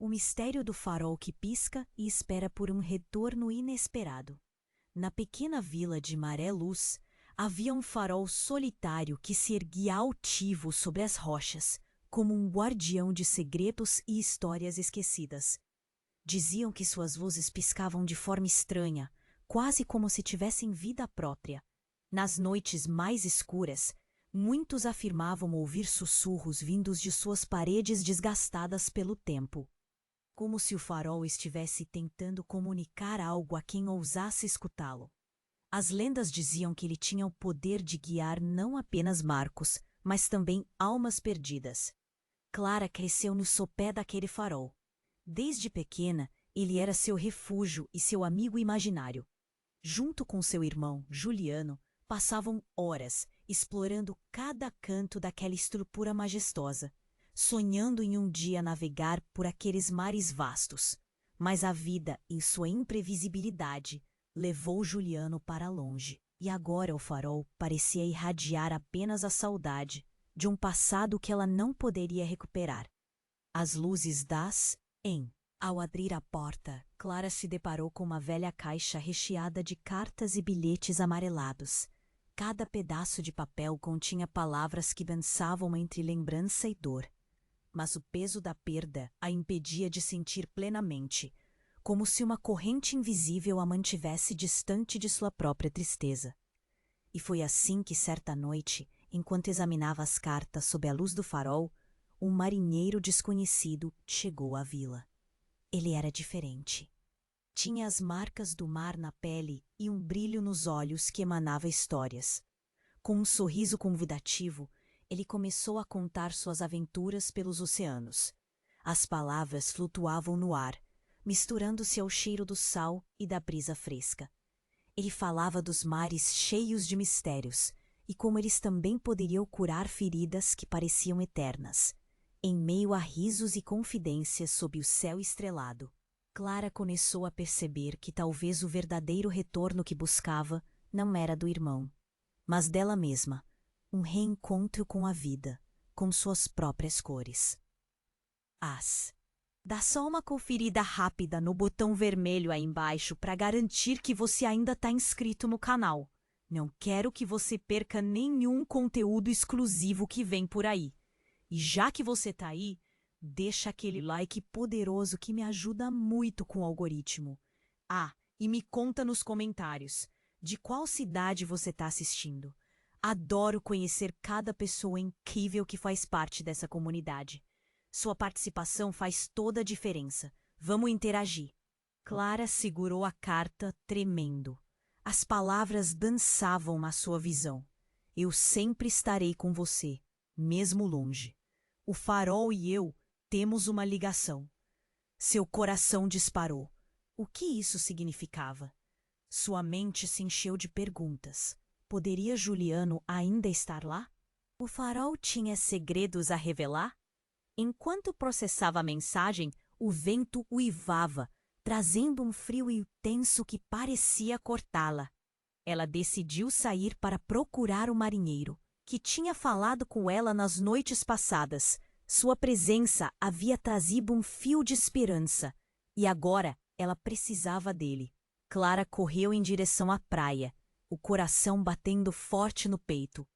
O mistério do farol que pisca e espera por um retorno inesperado. Na pequena vila de Maré Luz, havia um farol solitário que se erguia altivo sobre as rochas, como um guardião de segredos e histórias esquecidas. Diziam que suas luzes piscavam de forma estranha, quase como se tivessem vida própria. Nas noites mais escuras, muitos afirmavam ouvir sussurros vindos de suas paredes desgastadas pelo tempo. Como se o farol estivesse tentando comunicar algo a quem ousasse escutá-lo. As lendas diziam que ele tinha o poder de guiar não apenas Marcos, mas também almas perdidas. Clara cresceu no sopé daquele farol. Desde pequena, ele era seu refúgio e seu amigo imaginário. Junto com seu irmão, Juliano, passavam horas explorando cada canto daquela estrutura majestosa, sonhando em um dia navegar por aqueles mares vastos. Mas a vida, em sua imprevisibilidade, levou Juliano para longe. E agora o farol parecia irradiar apenas a saudade de um passado que ela não poderia recuperar. As luzes Ao abrir a porta, Clara se deparou com uma velha caixa recheada de cartas e bilhetes amarelados. Cada pedaço de papel continha palavras que dançavam entre lembrança e dor. Mas o peso da perda a impedia de sentir plenamente, como se uma corrente invisível a mantivesse distante de sua própria tristeza. E foi assim que certa noite, enquanto examinava as cartas sob a luz do farol, um marinheiro desconhecido chegou à vila. Ele era diferente. Tinha as marcas do mar na pele e um brilho nos olhos que emanava histórias. Com um sorriso convidativo, ele começou a contar suas aventuras pelos oceanos. As palavras flutuavam no ar, misturando-se ao cheiro do sal e da brisa fresca. Ele falava dos mares cheios de mistérios e como eles também poderiam curar feridas que pareciam eternas. Em meio a risos e confidências sob o céu estrelado, Clara começou a perceber que talvez o verdadeiro retorno que buscava não era do irmão, mas dela mesma, um reencontro com a vida, com suas próprias cores. Dá só uma conferida rápida no botão vermelho aí embaixo para garantir que você ainda está inscrito no canal. Não quero que você perca nenhum conteúdo exclusivo que vem por aí. E já que você tá aí, deixa aquele like poderoso que me ajuda muito com o algoritmo. E me conta nos comentários, de qual cidade você tá assistindo. Adoro conhecer cada pessoa incrível que faz parte dessa comunidade. Sua participação faz toda a diferença. Vamos interagir. Clara segurou a carta tremendo. As palavras dançavam na sua visão. Eu sempre estarei com você, mesmo longe. O farol e eu temos uma ligação. Seu coração disparou. O que isso significava? Sua mente se encheu de perguntas. Poderia Juliano ainda estar lá? O farol tinha segredos a revelar? Enquanto processava a mensagem, o vento uivava, trazendo um frio intenso que parecia cortá-la. Ela decidiu sair para procurar o marinheiro, que tinha falado com ela nas noites passadas. Sua presença havia trazido um fio de esperança, e agora ela precisava dele. Clara correu em direção à praia, o coração batendo forte no peito.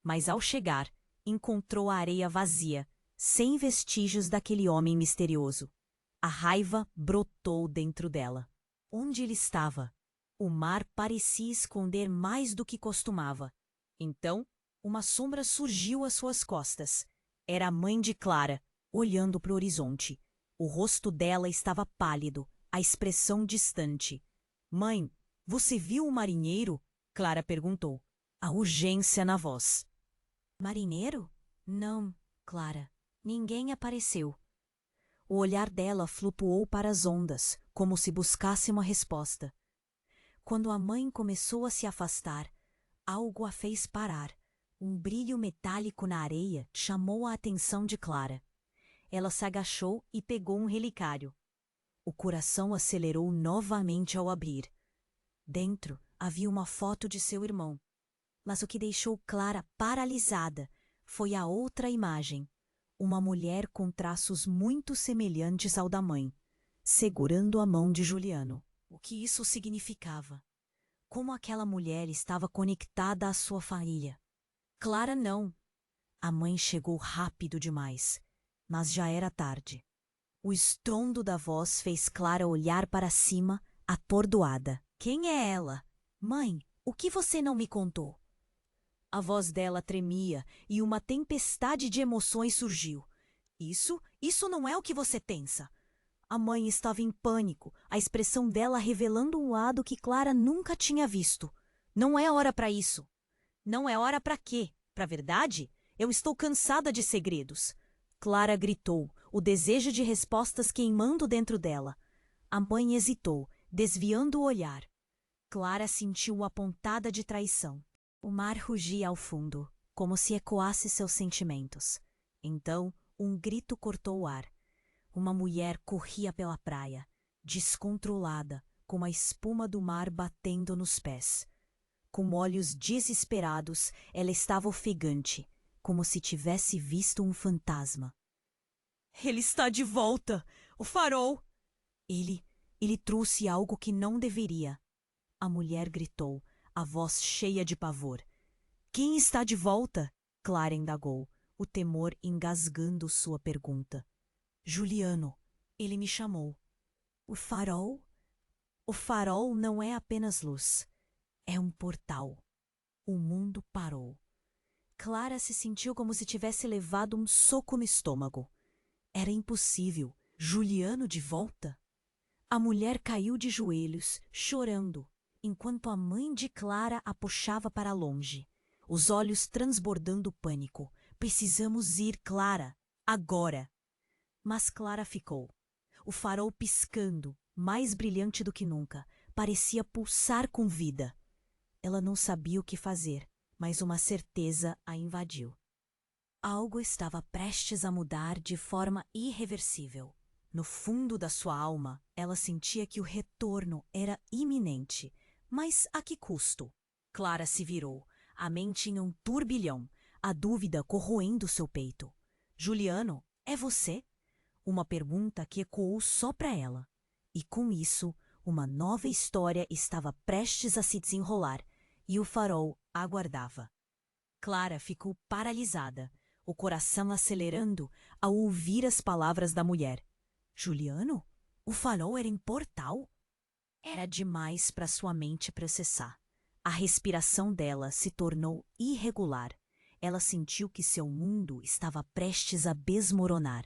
Mas ao chegar, encontrou a areia vazia, sem vestígios daquele homem misterioso. A raiva brotou dentro dela. Onde ele estava? O mar parecia esconder mais do que costumava. Então, uma sombra surgiu às suas costas. Era a mãe de Clara, olhando para o horizonte. O rosto dela estava pálido, a expressão distante. Mãe, você viu o marinheiro? Clara perguntou, a urgência na voz. Marinheiro? Não, Clara. Ninguém apareceu. O olhar dela flutuou para as ondas, como se buscasse uma resposta. Quando a mãe começou a se afastar, algo a fez parar. Um brilho metálico na areia chamou a atenção de Clara. Ela se agachou e pegou um relicário. O coração acelerou novamente ao abrir. Dentro havia uma foto de seu irmão. Mas o que deixou Clara paralisada foi a outra imagem. uma mulher com traços muito semelhantes ao da mãe, segurando a mão de Juliano. O que isso significava? Como aquela mulher estava conectada à sua família? Clara não. A mãe chegou rápido demais, mas já era tarde. O estrondo da voz fez Clara olhar para cima, atordoada. Quem é ela? Mãe, o que você não me contou? A voz dela tremia e uma tempestade de emoções surgiu. Isso não é o que você pensa. A mãe estava em pânico, a expressão dela revelando um lado que Clara nunca tinha visto. Não é hora para isso. Não é hora para quê? Para verdade? Eu estou cansada de segredos. Clara gritou, o desejo de respostas queimando dentro dela. A mãe hesitou, desviando o olhar. Clara sentiu uma pontada de traição. O mar rugia ao fundo, como se ecoasse seus sentimentos. Então, um grito cortou o ar. Uma mulher corria pela praia, descontrolada, com a espuma do mar batendo nos pés. Com olhos desesperados, ela estava ofegante, como se tivesse visto um fantasma. Ele está de volta! O farol! Ele trouxe algo que não deveria. A mulher gritou, a voz cheia de pavor. Quem está de volta? Clara indagou, o temor engasgando sua pergunta. Juliano, ele me chamou. O farol? O farol não é apenas luz. É um portal. O mundo parou. Clara se sentiu como se tivesse levado um soco no estômago. Era impossível. Juliano de volta? A mulher caiu de joelhos, chorando, enquanto a mãe de Clara a puxava para longe, os olhos transbordando pânico. Precisamos ir, Clara, agora! Mas Clara ficou. O farol piscando, mais brilhante do que nunca, parecia pulsar com vida. Ela não sabia o que fazer, mas uma certeza a invadiu. Algo estava prestes a mudar de forma irreversível. No fundo da sua alma, ela sentia que o retorno era iminente. Mas a que custo? Clara se virou, a mente em um turbilhão, a dúvida corroendo seu peito. Juliano, é você? Uma pergunta que ecoou só para ela. E com isso, uma nova história estava prestes a se desenrolar, e o farol aguardava. Clara ficou paralisada, o coração acelerando ao ouvir as palavras da mulher. Juliano? O farol era em portal? Era demais para sua mente processar. A respiração dela se tornou irregular. Ela sentiu que seu mundo estava prestes a desmoronar.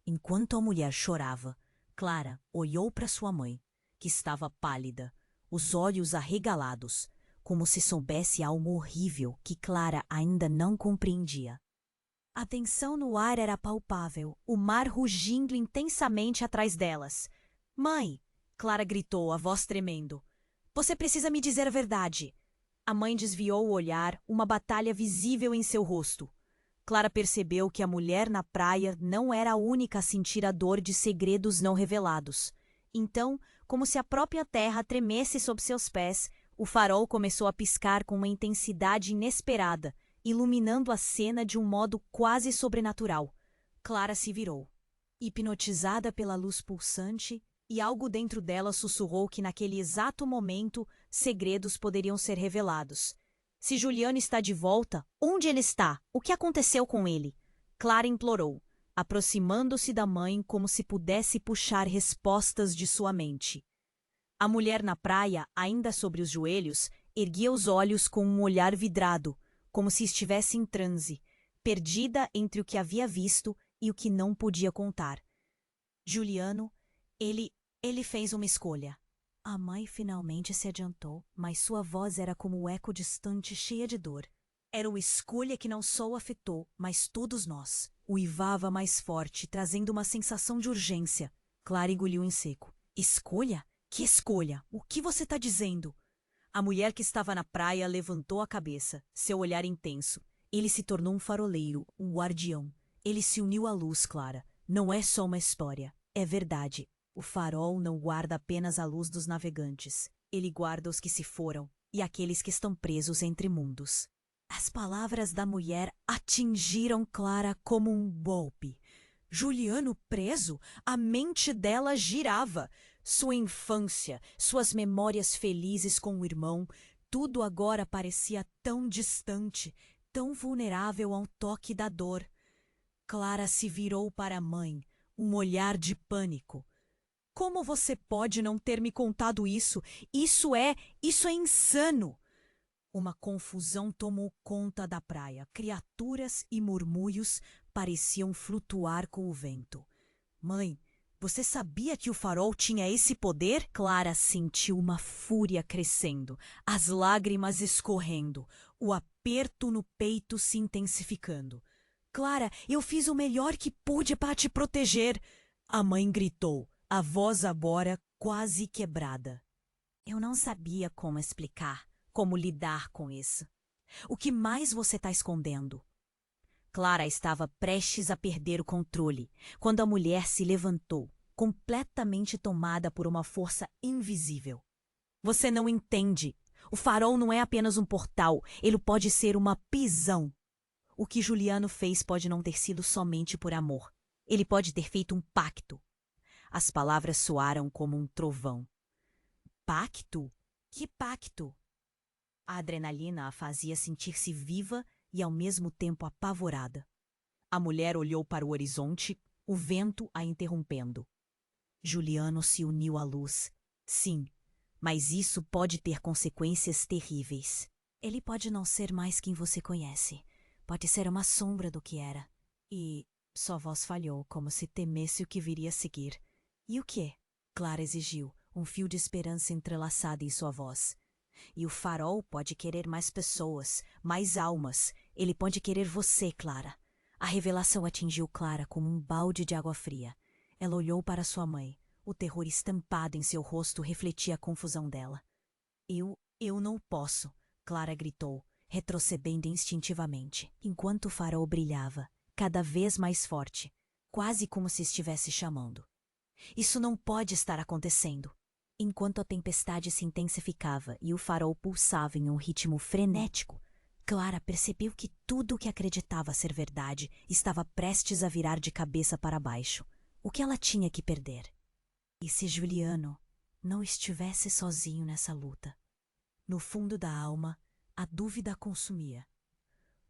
Enquanto a mulher chorava, Clara olhou para sua mãe, que estava pálida, os olhos arregalados, como se soubesse algo horrível que Clara ainda não compreendia. A tensão no ar era palpável, o mar rugindo intensamente atrás delas. Mãe! Clara gritou, a voz tremendo. Você precisa me dizer a verdade. A mãe desviou o olhar, uma batalha visível em seu rosto. Clara percebeu que a mulher na praia não era a única a sentir a dor de segredos não revelados. Então, como se a própria terra tremesse sob seus pés, o farol começou a piscar com uma intensidade inesperada, iluminando a cena de um modo quase sobrenatural. Clara se virou, hipnotizada pela luz pulsante, e algo dentro dela sussurrou que naquele exato momento segredos poderiam ser revelados. Se Juliano está de volta, onde ele está? O que aconteceu com ele? Clara implorou, aproximando-se da mãe como se pudesse puxar respostas de sua mente. A mulher na praia, ainda sobre os joelhos, erguia os olhos com um olhar vidrado, como se estivesse em transe, perdida entre o que havia visto e o que não podia contar. Juliano, ele fez uma escolha. A mãe finalmente se adiantou, mas sua voz era como um eco distante, cheia de dor. Era uma escolha que não só o afetou, mas todos nós. Uivava mais forte, trazendo uma sensação de urgência. Clara engoliu em seco. Escolha? Que escolha? O que você está dizendo? A mulher que estava na praia levantou a cabeça, seu olhar intenso. Ele se tornou um faroleiro, um guardião. Ele se uniu à luz, Clara. Não é só uma história, é verdade. O farol não guarda apenas a luz dos navegantes. Ele guarda os que se foram e aqueles que estão presos entre mundos. As palavras da mulher atingiram Clara como um golpe. Juliano preso? A mente dela girava. Sua infância, suas memórias felizes com o irmão, tudo agora parecia tão distante, tão vulnerável ao toque da dor. Clara se virou para a mãe, um olhar de pânico. Como você pode não ter me contado isso? Isso é insano! Uma confusão tomou conta da praia. Criaturas e murmúrios pareciam flutuar com o vento. Mãe, você sabia que o farol tinha esse poder? Clara sentiu uma fúria crescendo, as lágrimas escorrendo, o aperto no peito se intensificando. Clara, eu fiz o melhor que pude para te proteger. A mãe gritou, a voz agora quase quebrada. Eu não sabia como explicar, como lidar com isso. O que mais você está escondendo? Clara estava prestes a perder o controle, quando a mulher se levantou, completamente tomada por uma força invisível. Você não entende. O farol não é apenas um portal, ele pode ser uma prisão. O que Juliano fez pode não ter sido somente por amor. Ele pode ter feito um pacto. As palavras soaram como um trovão. Pacto? Que pacto? A adrenalina a fazia sentir-se viva e ao mesmo tempo apavorada. A mulher olhou para o horizonte, o vento a interrompendo. Juliano se uniu à luz. Sim, mas isso pode ter consequências terríveis. Ele pode não ser mais quem você conhece. Pode ser uma sombra do que era. E sua voz falhou, como se temesse o que viria a seguir. E o quê? Clara exigiu, um fio de esperança entrelaçado em sua voz. E o farol pode querer mais pessoas, mais almas. Ele pode querer você, Clara. A revelação atingiu Clara como um balde de água fria. Ela olhou para sua mãe. O terror estampado em seu rosto refletia a confusão dela. Eu não posso, Clara gritou, retrocedendo instintivamente, enquanto o farol brilhava, cada vez mais forte, quase como se estivesse chamando. Isso não pode estar acontecendo. Enquanto a tempestade se intensificava e o farol pulsava em um ritmo frenético, Clara percebeu que tudo o que acreditava ser verdade estava prestes a virar de cabeça para baixo. O que ela tinha que perder? E se Juliano não estivesse sozinho nessa luta? No fundo da alma, a dúvida a consumia.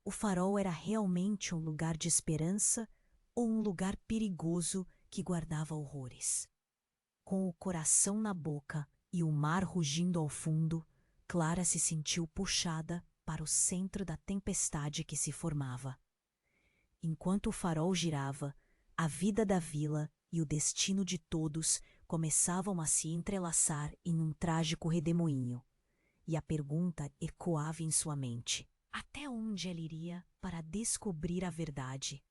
O farol era realmente um lugar de esperança ou um lugar perigoso que guardava horrores? Com o coração na boca e o mar rugindo ao fundo, Clara se sentiu puxada para o centro da tempestade que se formava. Enquanto o farol girava, a vida da vila e o destino de todos começavam a se entrelaçar em um trágico redemoinho. E a pergunta ecoava em sua mente. Até onde ela iria para descobrir a verdade?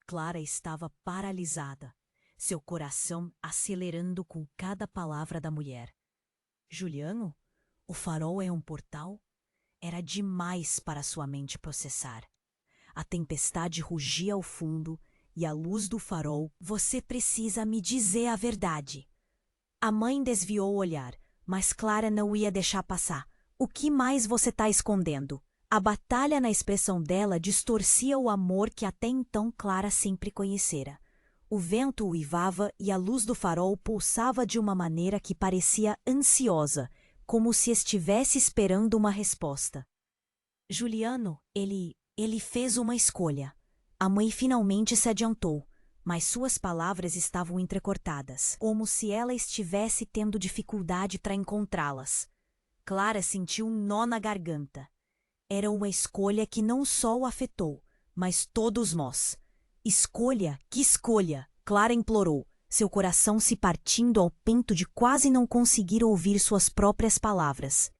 Clara estava paralisada, seu coração acelerando com cada palavra da mulher. Juliano? O farol é um portal? Era demais para sua mente processar. A tempestade rugia ao fundo e a luz do farol. Você precisa me dizer a verdade. A mãe desviou o olhar, mas Clara não ia deixar passar. O que mais você está escondendo? A batalha na expressão dela distorcia o amor que até então Clara sempre conhecera. O vento uivava e a luz do farol pulsava de uma maneira que parecia ansiosa, como se estivesse esperando uma resposta. Juliano, ele fez uma escolha. A mãe finalmente se adiantou, mas suas palavras estavam entrecortadas, como se ela estivesse tendo dificuldade para encontrá-las. Clara sentiu um nó na garganta. Era uma escolha que não só o afetou, mas todos nós. Escolha? Que escolha? Clara implorou, seu coração se partindo ao ponto de quase não conseguir ouvir suas próprias palavras.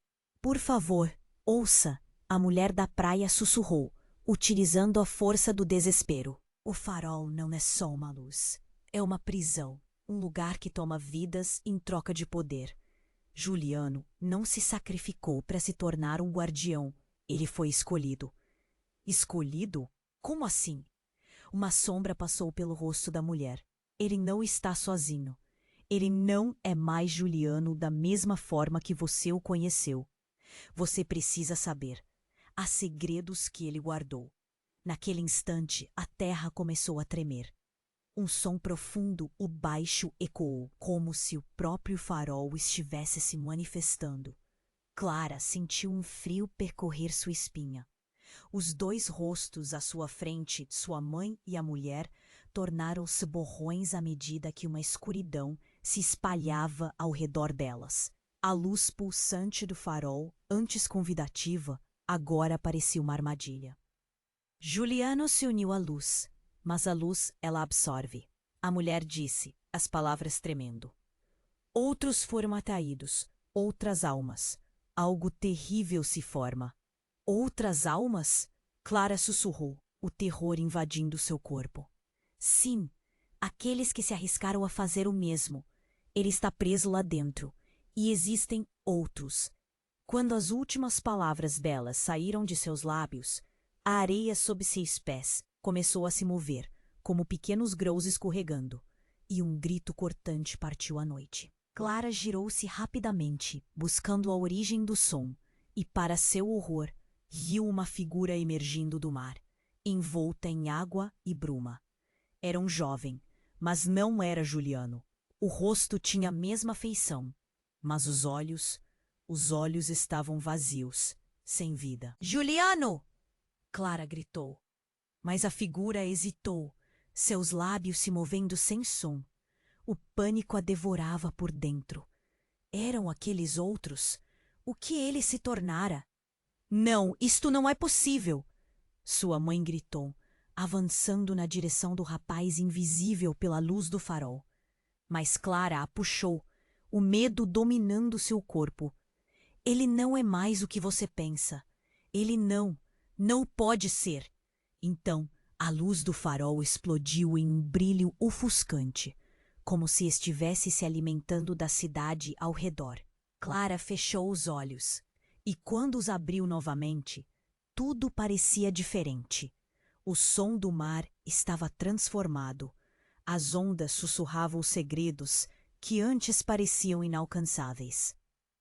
Por favor, ouça, a mulher da praia sussurrou, utilizando a força do desespero. O farol não é só uma luz. É uma prisão, um lugar que toma vidas em troca de poder. Juliano não se sacrificou para se tornar um guardião. Ele foi escolhido. Escolhido? Como assim? Uma sombra passou pelo rosto da mulher. Ele não está sozinho. Ele não é mais Juliano da mesma forma que você o conheceu. Você precisa saber. Há segredos que ele guardou. Naquele instante, a terra começou a tremer. Um som profundo e baixo ecoou, como se o próprio farol estivesse se manifestando. Clara sentiu um frio percorrer sua espinha. Os dois rostos à sua frente, sua mãe e a mulher, tornaram-se borrões à medida que uma escuridão se espalhava ao redor delas. A luz pulsante do farol, antes convidativa, agora parecia uma armadilha. Juliano se uniu à luz, mas a luz ela absorve. A mulher disse, as palavras tremendo. Outros foram atraídos, outras almas. Algo terrível se forma. Outras almas? Clara sussurrou, o terror invadindo seu corpo. Sim, aqueles que se arriscaram a fazer o mesmo. Ele está preso lá dentro. E existem outros. Quando as últimas palavras belas saíram de seus lábios, a areia sob seus pés começou a se mover, como pequenos grãos escorregando, e um grito cortante partiu à noite. Clara girou-se rapidamente, buscando a origem do som, e, para seu horror, viu uma figura emergindo do mar, envolta em água e bruma. Era um jovem, mas não era Juliano. O rosto tinha a mesma feição, mas os olhos estavam vazios, sem vida. Juliano! Clara gritou. Mas a figura hesitou, seus lábios se movendo sem som. O pânico a devorava por dentro. Eram aqueles outros? O que ele se tornara? Não, isto não é possível! Sua mãe gritou, avançando na direção do rapaz invisível pela luz do farol. Mas Clara a puxou, o medo dominando seu corpo. Ele não é mais o que você pensa. Ele não pode ser. Então, a luz do farol explodiu em um brilho ofuscante, como se estivesse se alimentando da cidade ao redor. Clara fechou os olhos, e quando os abriu novamente, tudo parecia diferente. O som do mar estava transformado. As ondas sussurravam segredos que antes pareciam inalcançáveis.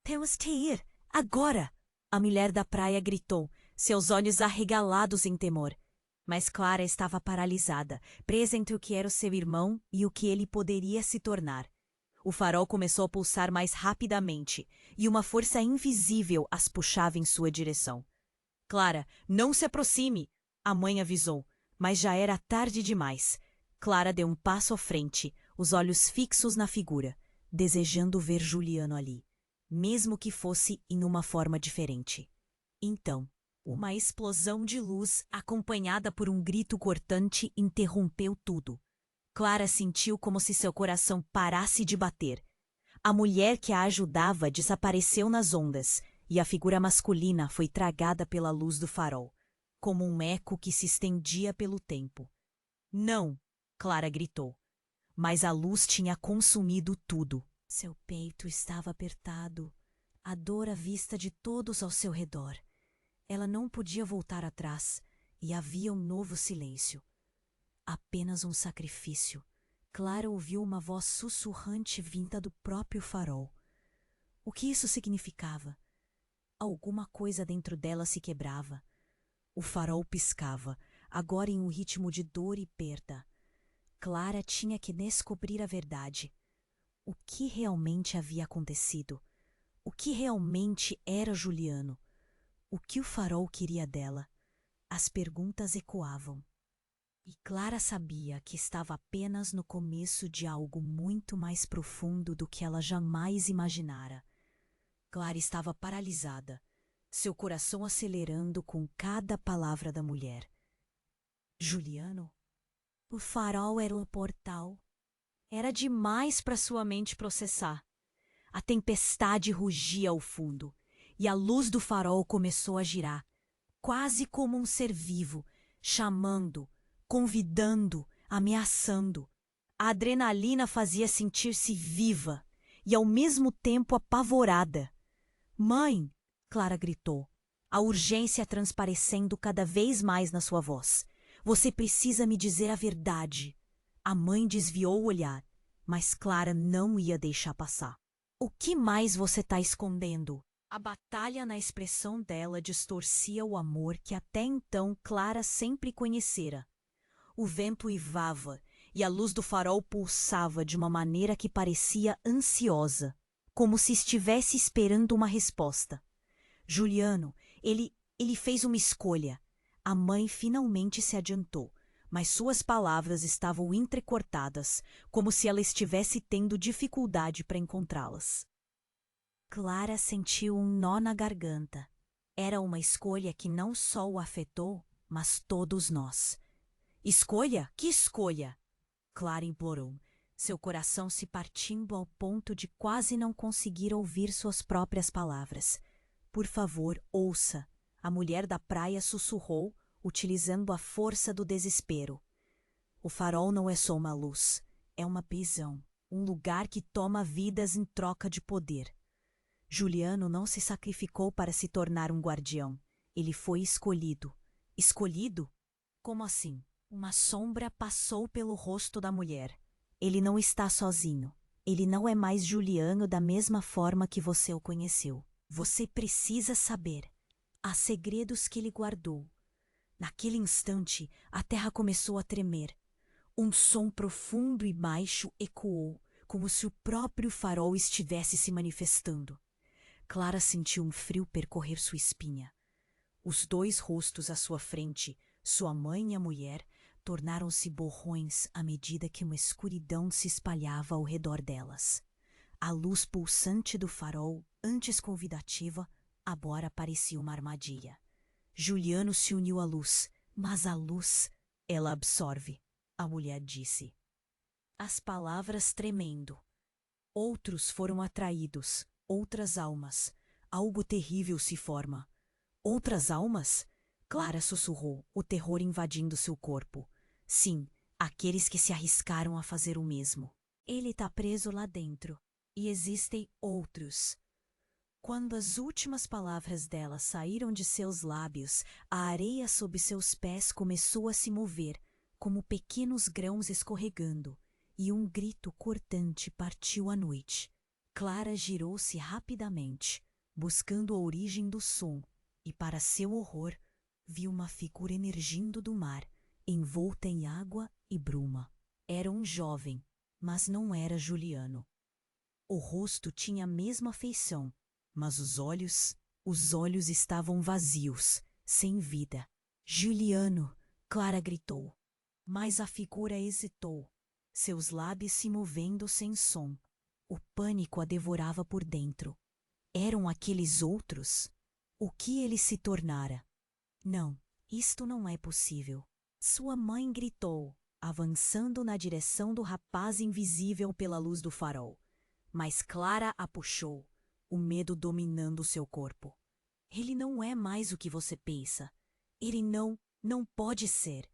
Temos que ir, agora! A mulher da praia gritou, seus olhos arregalados em temor. Mas Clara estava paralisada, presa entre o que era o seu irmão e o que ele poderia se tornar. O farol começou a pulsar mais rapidamente, e uma força invisível as puxava em sua direção. Clara, não se aproxime! A mãe avisou, mas já era tarde demais. Clara deu um passo à frente, os olhos fixos na figura, desejando ver Juliano ali, mesmo que fosse em uma forma diferente. Então, uma explosão de luz, acompanhada por um grito cortante, interrompeu tudo. Clara sentiu como se seu coração parasse de bater. A mulher que a ajudava desapareceu nas ondas, e a figura masculina foi tragada pela luz do farol, como um eco que se estendia pelo tempo. Não! Clara gritou. Mas a luz tinha consumido tudo. Seu peito estava apertado, a dor à vista de todos ao seu redor. Ela não podia voltar atrás, e havia um novo silêncio. Apenas um sacrifício. Clara ouviu uma voz sussurrante vinda do próprio farol. O que isso significava? Alguma coisa dentro dela se quebrava. O farol piscava, agora em um ritmo de dor e perda. Clara tinha que descobrir a verdade. O que realmente havia acontecido? O que realmente era Juliano? O que o farol queria dela? As perguntas ecoavam. E Clara sabia que estava apenas no começo de algo muito mais profundo do que ela jamais imaginara. Clara estava paralisada, seu coração acelerando com cada palavra da mulher. Juliano? O farol era o portal. Era demais para sua mente processar. A tempestade rugia ao fundo, e a luz do farol começou a girar, quase como um ser vivo, chamando, convidando, ameaçando. A adrenalina fazia sentir-se viva e ao mesmo tempo apavorada. Mãe! Clara gritou, a urgência transparecendo cada vez mais na sua voz. Você precisa me dizer a verdade. A mãe desviou o olhar, mas Clara não ia deixar passar. O que mais você está escondendo? A batalha na expressão dela distorcia o amor que até então Clara sempre conhecera. O vento uivava e a luz do farol pulsava de uma maneira que parecia ansiosa, como se estivesse esperando uma resposta. Juliano, ele fez uma escolha. A mãe finalmente se adiantou, mas suas palavras estavam entrecortadas, como se ela estivesse tendo dificuldade para encontrá-las. Clara sentiu um nó na garganta. Era uma escolha que não só o afetou, mas todos nós. Escolha? Que escolha? Clara implorou, seu coração se partindo ao ponto de quase não conseguir ouvir suas próprias palavras. Por favor, ouça, a mulher da praia sussurrou, utilizando a força do desespero. O farol não é só uma luz, é uma prisão, um lugar que toma vidas em troca de poder. Juliano não se sacrificou para se tornar um guardião. Ele foi escolhido. Escolhido? Como assim? Uma sombra passou pelo rosto da mulher. Ele não está sozinho. Ele não é mais Juliano da mesma forma que você o conheceu. Você precisa saber. Há segredos que ele guardou. Naquele instante, a terra começou a tremer. Um som profundo e baixo ecoou, como se o próprio farol estivesse se manifestando. Clara sentiu um frio percorrer sua espinha. Os dois rostos à sua frente, sua mãe e a mulher, tornaram-se borrões à medida que uma escuridão se espalhava ao redor delas. A luz pulsante do farol, antes convidativa, agora parecia uma armadilha. Juliano se uniu à luz, mas a luz, ela absorve, a mulher disse. As palavras tremendo. Outros foram atraídos, outras almas. Algo terrível se forma. Outras almas? Clara sussurrou, o terror invadindo seu corpo. Sim, aqueles que se arriscaram a fazer o mesmo. Ele está preso lá dentro. E existem outros. Quando as últimas palavras dela saíram de seus lábios, a areia sob seus pés começou a se mover, como pequenos grãos escorregando, e um grito cortante partiu à noite. Clara girou-se rapidamente, buscando a origem do som, e para seu horror, viu uma figura emergindo do mar, envolta em água e bruma. Era um jovem, mas não era Juliano. O rosto tinha a mesma feição, mas os olhos estavam vazios, sem vida. Juliano, Clara gritou. Mas a figura hesitou, seus lábios se movendo sem som. O pânico a devorava por dentro. Eram aqueles outros? O que ele se tornara? Não, isto não é possível. Sua mãe gritou, avançando na direção do rapaz invisível pela luz do farol. Mas Clara a puxou, o medo dominando seu corpo. Ele não é mais o que você pensa. Ele não pode ser.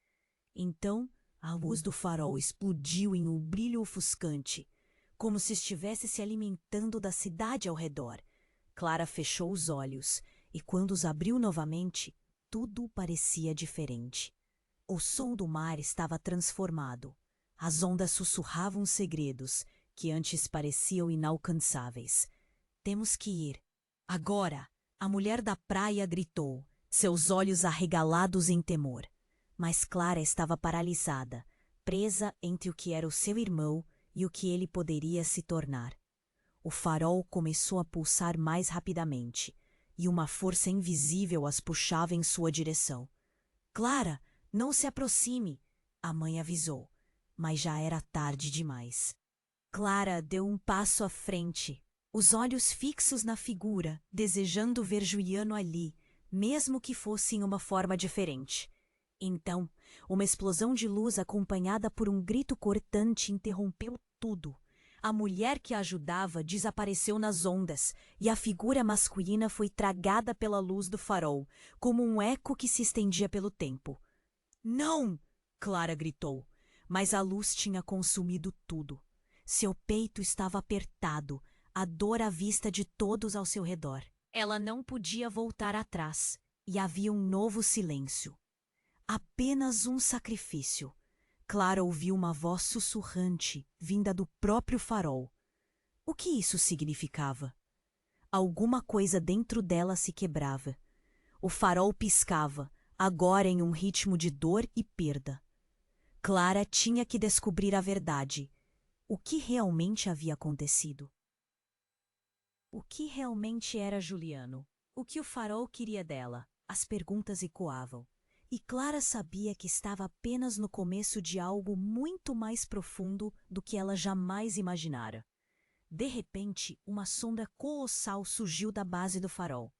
Então, a luz do farol explodiu em um brilho ofuscante, como se estivesse se alimentando da cidade ao redor. Clara fechou os olhos, e quando os abriu novamente, tudo parecia diferente. O som do mar estava transformado. As ondas sussurravam segredos que antes pareciam inalcançáveis. Temos que ir. Agora! A mulher da praia gritou, seus olhos arregalados em temor. Mas Clara estava paralisada, presa entre o que era o seu irmão e o que ele poderia se tornar. O farol começou a pulsar mais rapidamente, e uma força invisível as puxava em sua direção. Clara, não se aproxime, a mãe avisou, mas já era tarde demais. Clara deu um passo à frente, os olhos fixos na figura, desejando ver Juliano ali, mesmo que fosse em uma forma diferente. Então, uma explosão de luz acompanhada por um grito cortante interrompeu tudo. A mulher que a ajudava desapareceu nas ondas e a figura masculina foi tragada pela luz do farol, como um eco que se estendia pelo tempo. Não! Clara gritou, mas a luz tinha consumido tudo. Seu peito estava apertado, a dor à vista de todos ao seu redor. Ela não podia voltar atrás, e havia um novo silêncio. Apenas um sacrifício. Clara ouviu uma voz sussurrante, vinda do próprio farol. O que isso significava? Alguma coisa dentro dela se quebrava. O farol piscava, agora em um ritmo de dor e perda. Clara tinha que descobrir a verdade. O que realmente havia acontecido? O que realmente era Juliano? O que o farol queria dela? As perguntas ecoavam. E Clara sabia que estava apenas no começo de algo muito mais profundo do que ela jamais imaginara. De repente, uma sombra colossal surgiu da base do farol.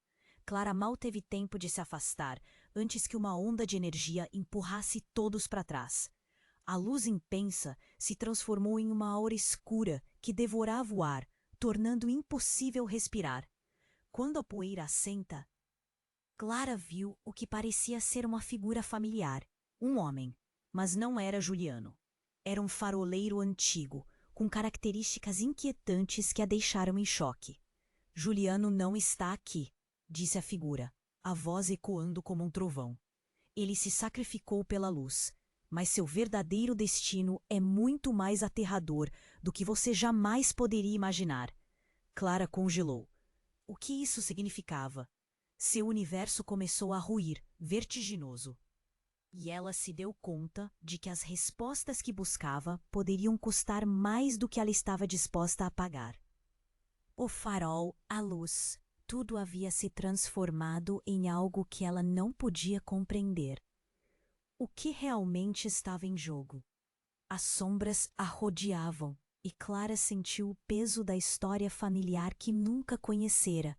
Clara mal teve tempo de se afastar antes que uma onda de energia empurrasse todos para trás. A luz intensa se transformou em uma aura escura que devorava o ar, tornando impossível respirar. Quando a poeira assenta, Clara viu o que parecia ser uma figura familiar, um homem, mas não era Juliano. Era um faroleiro antigo, com características inquietantes que a deixaram em choque. Juliano não está aqui, disse a figura, a voz ecoando como um trovão. Ele se sacrificou pela luz, mas seu verdadeiro destino é muito mais aterrador do que você jamais poderia imaginar. Clara congelou. O que isso significava? Seu universo começou a ruir, vertiginoso. E ela se deu conta de que as respostas que buscava poderiam custar mais do que ela estava disposta a pagar. O farol, a luz, tudo havia se transformado em algo que ela não podia compreender. O que realmente estava em jogo? As sombras a rodeavam e Clara sentiu o peso da história familiar que nunca conhecera,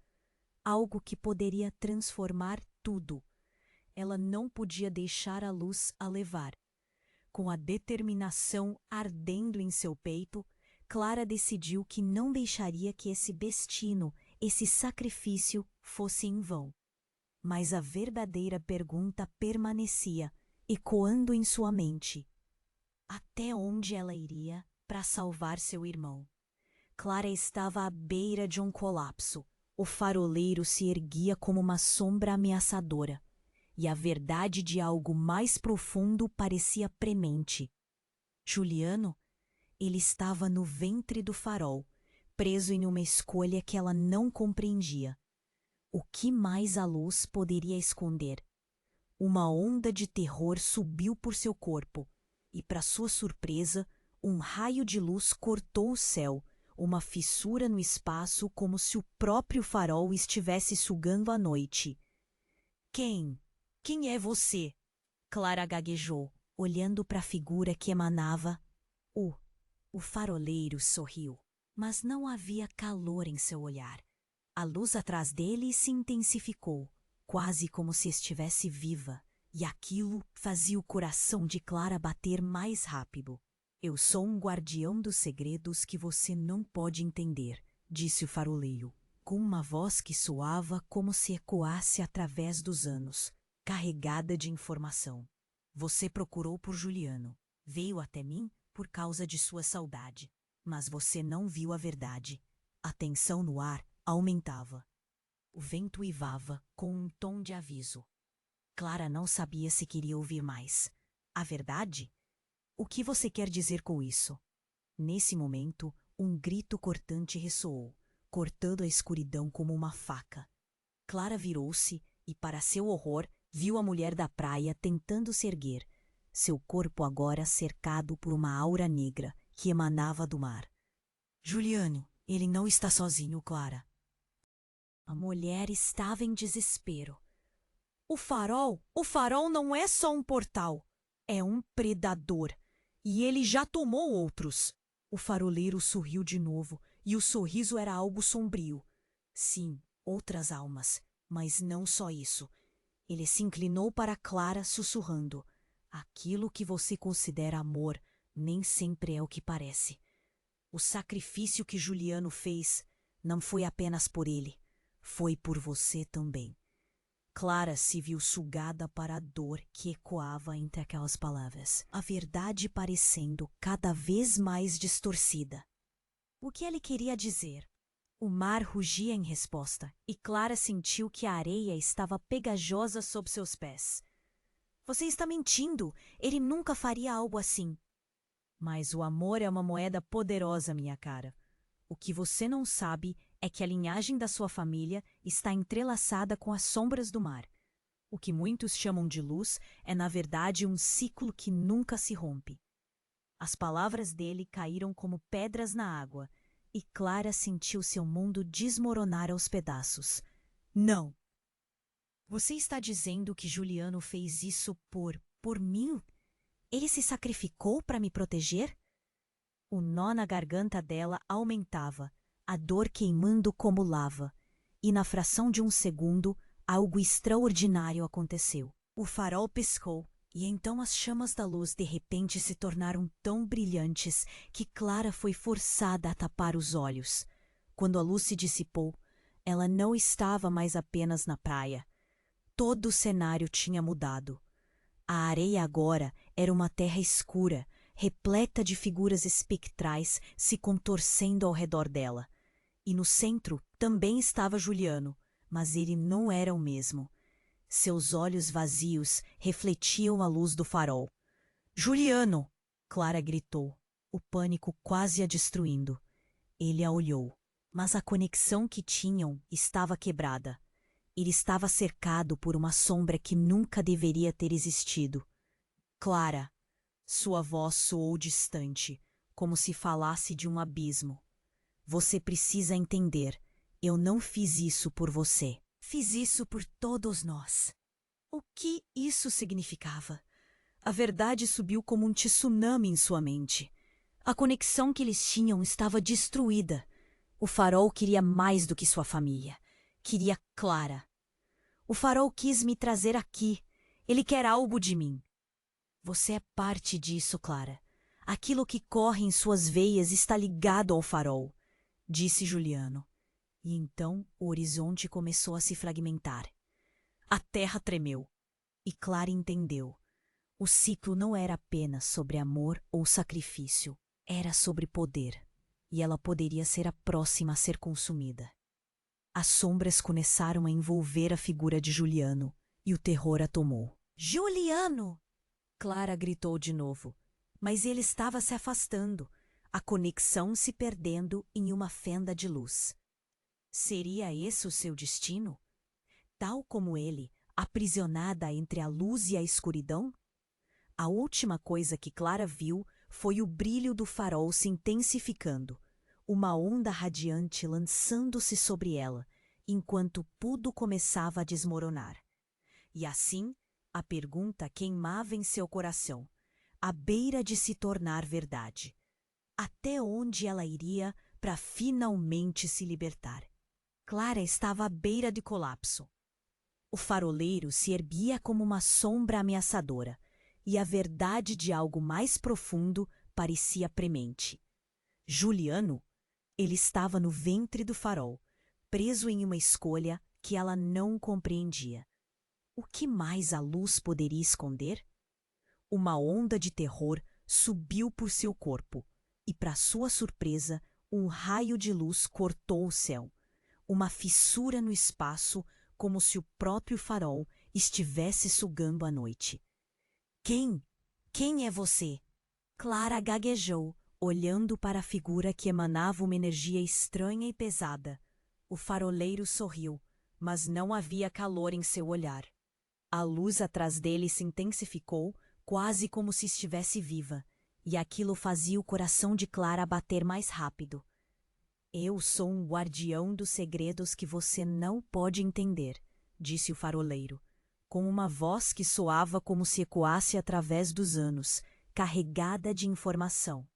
algo que poderia transformar tudo. Ela não podia deixar a luz a levar. Com a determinação ardendo em seu peito, Clara decidiu que não deixaria que esse destino, esse sacrifício, fosse em vão. Mas a verdadeira pergunta permanecia, ecoando em sua mente. Até onde ela iria para salvar seu irmão? Clara estava à beira de um colapso. O faroleiro se erguia como uma sombra ameaçadora, e a verdade de algo mais profundo parecia premente. Juliano? Ele estava no ventre do farol, preso em uma escolha que ela não compreendia. O que mais a luz poderia esconder? Uma onda de terror subiu por seu corpo, e, para sua surpresa, um raio de luz cortou o céu, uma fissura no espaço como se o próprio farol estivesse sugando a noite. Quem? Quem é você? Clara gaguejou, olhando para a figura que emanava. O faroleiro sorriu, mas não havia calor em seu olhar. A luz atrás dele se intensificou, quase como se estivesse viva, e aquilo fazia o coração de Clara bater mais rápido. Eu sou um guardião dos segredos que você não pode entender, disse o faroleiro, com uma voz que soava como se ecoasse através dos anos, carregada de informação. Você procurou por Juliano. Veio até mim por causa de sua saudade. Mas você não viu a verdade. A tensão no ar aumentava. O vento uivava com um tom de aviso. Clara não sabia se queria ouvir mais. A verdade? O que você quer dizer com isso? Nesse momento, um grito cortante ressoou, cortando a escuridão como uma faca. Clara virou-se e, para seu horror, viu a mulher da praia tentando se erguer, seu corpo agora cercado por uma aura negra que emanava do mar. Juliano, ele não está sozinho, Clara. A mulher estava em desespero. O farol não é só um portal, é um predador, e ele já tomou outros. O faroleiro sorriu de novo, e o sorriso era algo sombrio. Sim, outras almas, mas não só isso. Ele se inclinou para Clara, sussurrando: aquilo que você considera amor nem sempre é o que parece. O sacrifício que Juliano fez não foi apenas por ele, foi por você também. Clara se viu sugada para a dor que ecoava entre aquelas palavras, a verdade parecendo cada vez mais distorcida. O que ele queria dizer? O mar rugia em resposta, e Clara sentiu que a areia estava pegajosa sob seus pés. Você está mentindo! Ele nunca faria algo assim. Mas o amor é uma moeda poderosa, minha cara. O que você não sabe é que a linhagem da sua família está entrelaçada com as sombras do mar. O que muitos chamam de luz é, na verdade, um ciclo que nunca se rompe. As palavras dele caíram como pedras na água, e Clara sentiu seu mundo desmoronar aos pedaços. Não! Você está dizendo que Juliano fez isso por mim? Ele se sacrificou para me proteger? O nó na garganta dela aumentava, a dor queimando como lava, e na fração de um segundo, algo extraordinário aconteceu. O farol piscou, e então as chamas da luz de repente se tornaram tão brilhantes que Clara foi forçada a tapar os olhos. Quando a luz se dissipou, ela não estava mais apenas na praia. Todo o cenário tinha mudado. A areia agora era uma terra escura, repleta de figuras espectrais se contorcendo ao redor dela. E no centro também estava Juliano, mas ele não era o mesmo. Seus olhos vazios refletiam a luz do farol. "Juliano!" Clara gritou, o pânico quase a destruindo. Ele a olhou, mas a conexão que tinham estava quebrada. Ele estava cercado por uma sombra que nunca deveria ter existido. "Clara!" Sua voz soou distante, como se falasse de um abismo. "Você precisa entender. Eu não fiz isso por você. Fiz isso por todos nós." O que isso significava? A verdade subiu como um tsunami em sua mente. A conexão que eles tinham estava destruída. O farol queria mais do que sua família. Queria Clara. "O farol quis me trazer aqui. Ele quer algo de mim." "Você é parte disso, Clara. Aquilo que corre em suas veias está ligado ao farol", disse Juliano. E então o horizonte começou a se fragmentar. A terra tremeu. E Clara entendeu. O ciclo não era apenas sobre amor ou sacrifício. Era sobre poder. E ela poderia ser a próxima a ser consumida. As sombras começaram a envolver a figura de Juliano. E o terror a tomou. "Juliano!" Clara gritou de novo. Mas ele estava se afastando. A conexão se perdendo em uma fenda de luz. Seria esse o seu destino? Tal como ele, aprisionada entre a luz e a escuridão? A última coisa que Clara viu foi o brilho do farol se intensificando, uma onda radiante lançando-se sobre ela, enquanto tudo começava a desmoronar. E assim, a pergunta queimava em seu coração, à beira de se tornar verdade. Até onde ela iria para finalmente se libertar? Clara estava à beira de colapso. O faroleiro se erguia como uma sombra ameaçadora, e a verdade de algo mais profundo parecia premente. Juliano? Ele estava no ventre do farol, preso em uma escolha que ela não compreendia. O que mais a luz poderia esconder? Uma onda de terror subiu por seu corpo, e, para sua surpresa, um raio de luz cortou o céu. Uma fissura no espaço, como se o próprio farol estivesse sugando a noite. "Quem? Quem é você?" Clara gaguejou, olhando para a figura que emanava uma energia estranha e pesada. O faroleiro sorriu, mas não havia calor em seu olhar. A luz atrás dele se intensificou, quase como se estivesse viva, e aquilo fazia o coração de Clara bater mais rápido. "Eu sou um guardião dos segredos que você não pode entender", disse o faroleiro, com uma voz que soava como se ecoasse através dos anos, carregada de informação.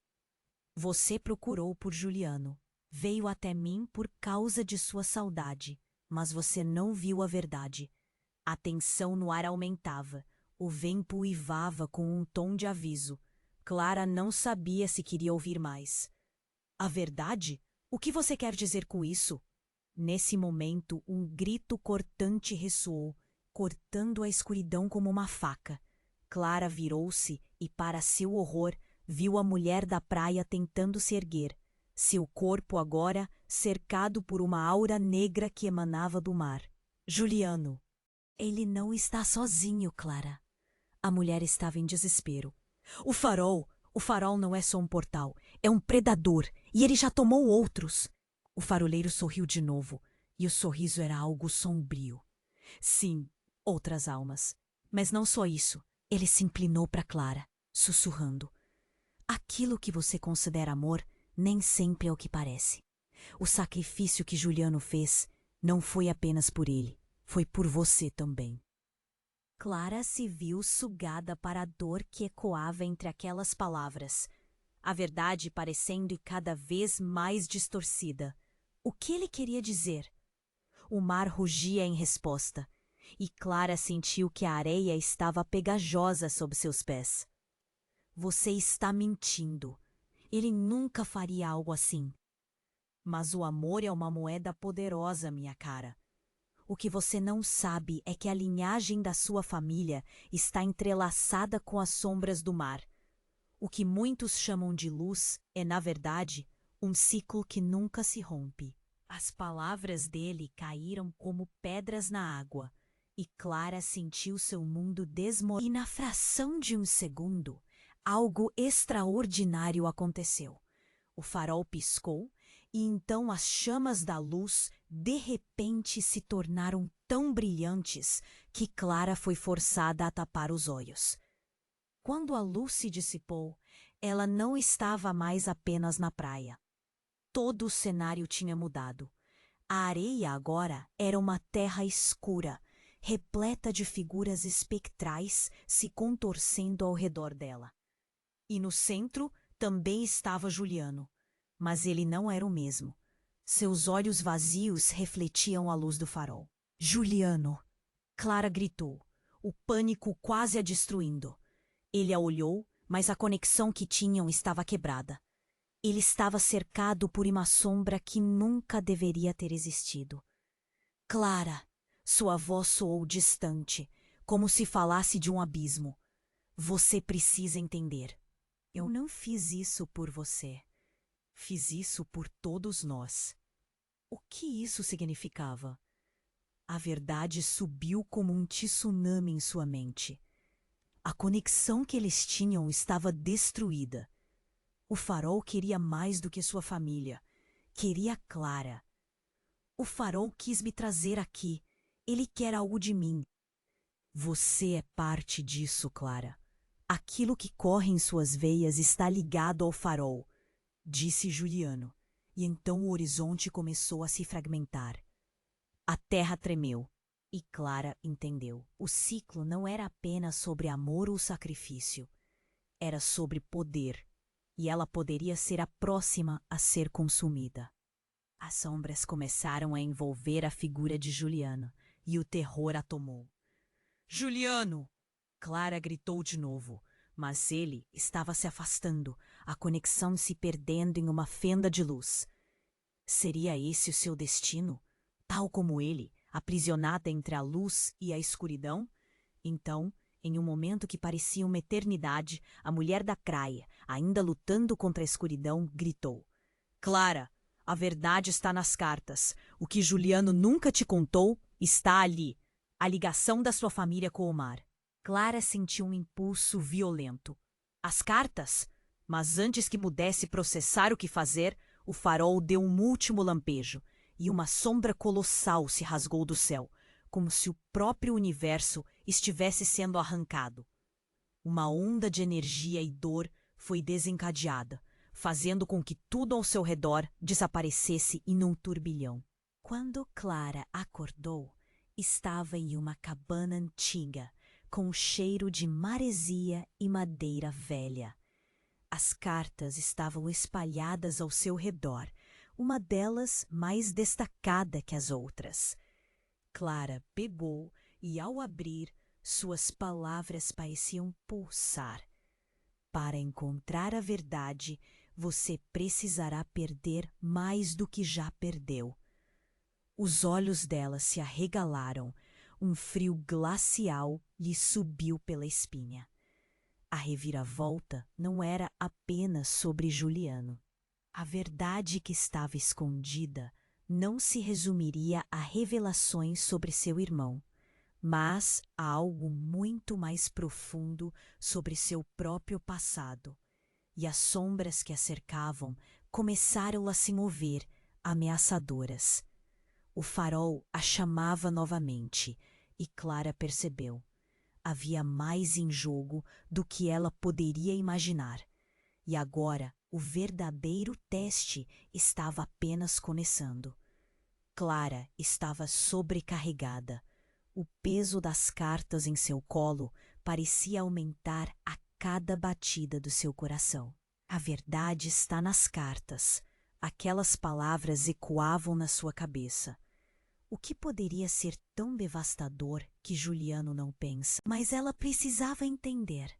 "Você procurou por Juliano. Veio até mim por causa de sua saudade, mas você não viu a verdade." A tensão no ar aumentava. O vento uivava com um tom de aviso. Clara não sabia se queria ouvir mais. "A verdade? O que você quer dizer com isso?" Nesse momento, um grito cortante ressoou, cortando a escuridão como uma faca. Clara virou-se e, para seu horror, viu a mulher da praia tentando se erguer, seu corpo agora cercado por uma aura negra que emanava do mar. "Juliano!" "Ele não está sozinho, Clara." A mulher estava em desespero. O farol não é só um portal, é um predador, e ele já tomou outros." O faroleiro sorriu de novo, e o sorriso era algo sombrio. Sim, outras almas. Mas não só isso. Ele se inclinou para Clara, sussurrando. Aquilo que você considera amor nem sempre é o que parece. O sacrifício que Juliano fez não foi apenas por ele, foi por você também. Clara se viu sugada para a dor que ecoava entre aquelas palavras, a verdade parecendo cada vez mais distorcida. O que ele queria dizer? O mar rugia em resposta, e Clara sentiu que a areia estava pegajosa sob seus pés. Você está mentindo. Ele nunca faria algo assim. Mas o amor é uma moeda poderosa, minha cara. O que você não sabe é que a linhagem da sua família está entrelaçada com as sombras do mar. O que muitos chamam de luz é, na verdade, um ciclo que nunca se rompe. As palavras dele caíram como pedras na água, e Clara sentiu seu mundo desmoronar. E na fração de um segundo, algo extraordinário aconteceu. O farol piscou, e então as chamas da luz de repente se tornaram tão brilhantes que Clara foi forçada a tapar os olhos. Quando a luz se dissipou, ela não estava mais apenas na praia. Todo o cenário tinha mudado. A areia agora era uma terra escura, repleta de figuras espectrais se contorcendo ao redor dela. E no centro também estava Juliano, mas ele não era o mesmo. Seus olhos vazios refletiam a luz do farol. Juliano! Clara gritou, o pânico quase a destruindo. Ele a olhou, mas a conexão que tinham estava quebrada. Ele estava cercado por uma sombra que nunca deveria ter existido. Clara! Sua voz soou distante, como se falasse de um abismo. Você precisa entender. Eu não fiz isso por você. Fiz isso por todos nós. O que isso significava? A verdade subiu como um tsunami em sua mente. A conexão que eles tinham estava destruída. O farol queria mais do que sua família. Queria Clara. O farol quis me trazer aqui. Ele quer algo de mim. Você é parte disso, Clara. Aquilo que corre em suas veias está ligado ao farol, disse Juliano, e então o horizonte começou a se fragmentar. A terra tremeu, e Clara entendeu. O ciclo não era apenas sobre amor ou sacrifício, era sobre poder, e ela poderia ser a próxima a ser consumida. As sombras começaram a envolver a figura de Juliano, e o terror a tomou. Juliano! Clara gritou de novo, mas ele estava se afastando, a conexão se perdendo em uma fenda de luz. Seria esse o seu destino? Tal como ele, aprisionada entre a luz e a escuridão? Então, em um momento que parecia uma eternidade, a mulher da Craia, ainda lutando contra a escuridão, gritou. Clara, a verdade está nas cartas. O que Juliano nunca te contou está ali. A ligação da sua família com o mar. Clara sentiu um impulso violento. As cartas? Mas antes que pudesse processar o que fazer, o farol deu um último lampejo, e uma sombra colossal se rasgou do céu, como se o próprio universo estivesse sendo arrancado. Uma onda de energia e dor foi desencadeada, fazendo com que tudo ao seu redor desaparecesse em um turbilhão. Quando Clara acordou, estava em uma cabana antiga, com o cheiro de maresia e madeira velha. As cartas estavam espalhadas ao seu redor, uma delas mais destacada que as outras. Clara pegou e, ao abrir, suas palavras pareciam pulsar. Para encontrar a verdade, você precisará perder mais do que já perdeu. Os olhos dela se arregalaram, um frio glacial lhe subiu pela espinha. A reviravolta não era apenas sobre Juliano. A verdade que estava escondida não se resumiria a revelações sobre seu irmão, mas a algo muito mais profundo sobre seu próprio passado. E as sombras que a cercavam começaram a se mover, ameaçadoras. O farol a chamava novamente e Clara percebeu. Havia mais em jogo do que ela poderia imaginar. E agora o verdadeiro teste estava apenas começando. Clara estava sobrecarregada. O peso das cartas em seu colo parecia aumentar a cada batida do seu coração. A verdade está nas cartas. Aquelas palavras ecoavam na sua cabeça. O que poderia ser tão devastador que Juliano não pensa? Mas ela precisava entender.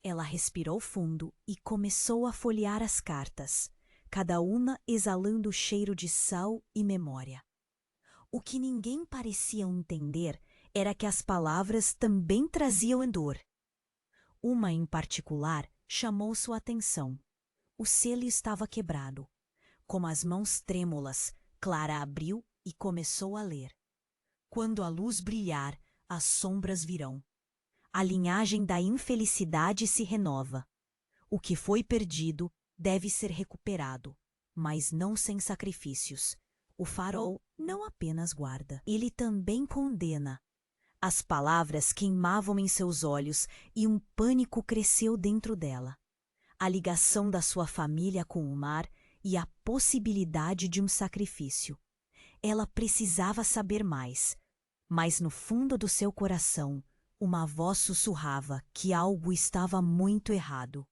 Ela respirou fundo e começou a folhear as cartas, cada uma exalando o cheiro de sal e memória. O que ninguém parecia entender era que as palavras também traziam dor. Uma em particular chamou sua atenção. O selo estava quebrado. Com as mãos trêmulas, Clara abriu e começou a ler. Quando a luz brilhar, as sombras virão. A linhagem da infelicidade se renova. O que foi perdido deve ser recuperado, mas não sem sacrifícios. O farol não apenas guarda, ele também condena. As palavras queimavam em seus olhos e um pânico cresceu dentro dela. A ligação da sua família com o mar e a possibilidade de um sacrifício. Ela precisava saber mais, mas no fundo do seu coração, uma voz sussurrava que algo estava muito errado.